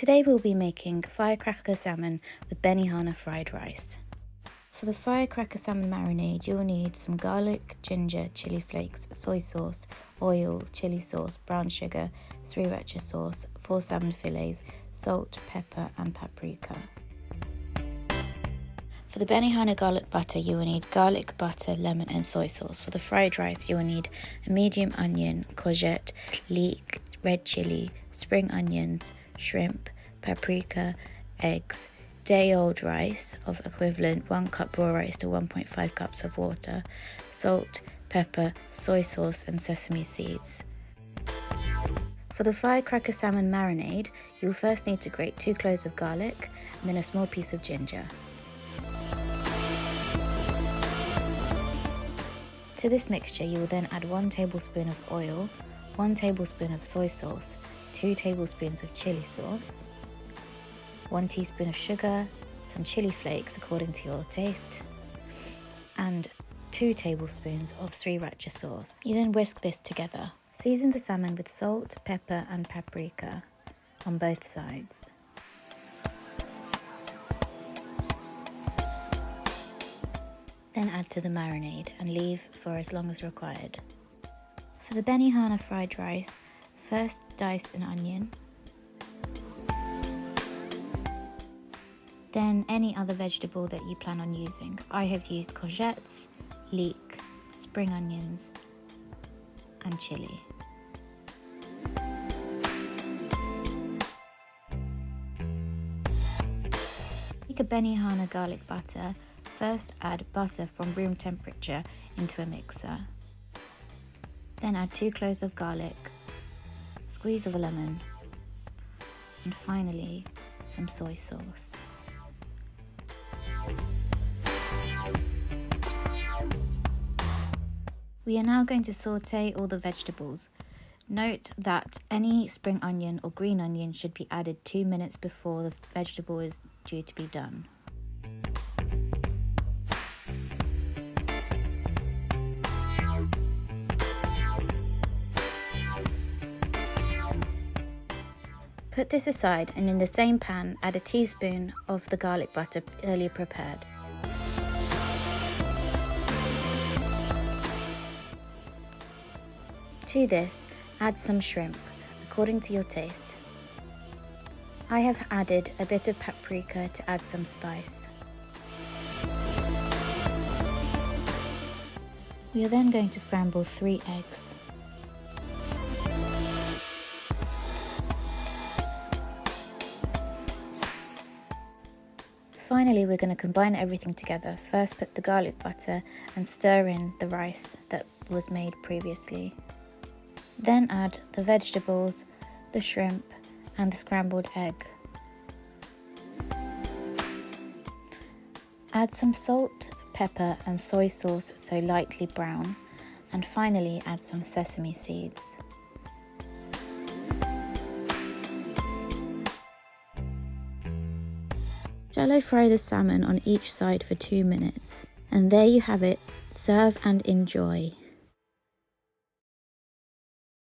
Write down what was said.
Today we'll be making firecracker salmon with Benihana fried rice. For the firecracker salmon marinade, you'll need some garlic, ginger, chili flakes, soy sauce, oil, chili sauce, brown sugar, Sriracha sauce, 4 salmon fillets, salt, pepper and paprika. For the Benihana garlic butter, you will need garlic, butter, lemon and soy sauce. For the fried rice, you will need a medium onion, courgette, leek, red chilli, spring onions, shrimp, paprika, eggs, day-old rice of equivalent 1 cup raw rice to 1.5 cups of water, salt, pepper, soy sauce and sesame seeds. For the firecracker salmon marinade, you'll first need to grate 2 cloves of garlic and then a small piece of ginger. To this mixture, you will then add 1 tablespoon of oil, 1 tablespoon of soy sauce, 2 tablespoons of chili sauce, 1 teaspoon of sugar, some chili flakes according to your taste, and 2 tablespoons of Sriracha sauce. You then whisk this together. Season the salmon with salt, pepper and paprika on both sides. Then add to the marinade and leave for as long as required. For the Benihana fried rice, first dice an onion, then any other vegetable that you plan on using. I have used courgettes, leek, spring onions and chilli. Make a Benihana garlic butter. First add butter from room temperature into a mixer. Then add 2 cloves of garlic, squeeze of a lemon, and finally some soy sauce. We are now going to saute all the vegetables. Note that any spring onion or green onion should be added 2 minutes before the vegetable is due to be done. Put this aside and in the same pan add a teaspoon of the garlic butter earlier prepared. To this, add some shrimp according to your taste. I have added a bit of paprika to add some spice. We are then going to scramble 3 eggs. Finally, we're going to combine everything together. First put the garlic butter and stir in the rice that was made previously. Then add the vegetables, the shrimp and the scrambled egg. Add some salt, pepper and soy sauce so lightly brown, and finally add some sesame seeds. Shallow fry the salmon on each side for 2 minutes. And there you have it. Serve and enjoy.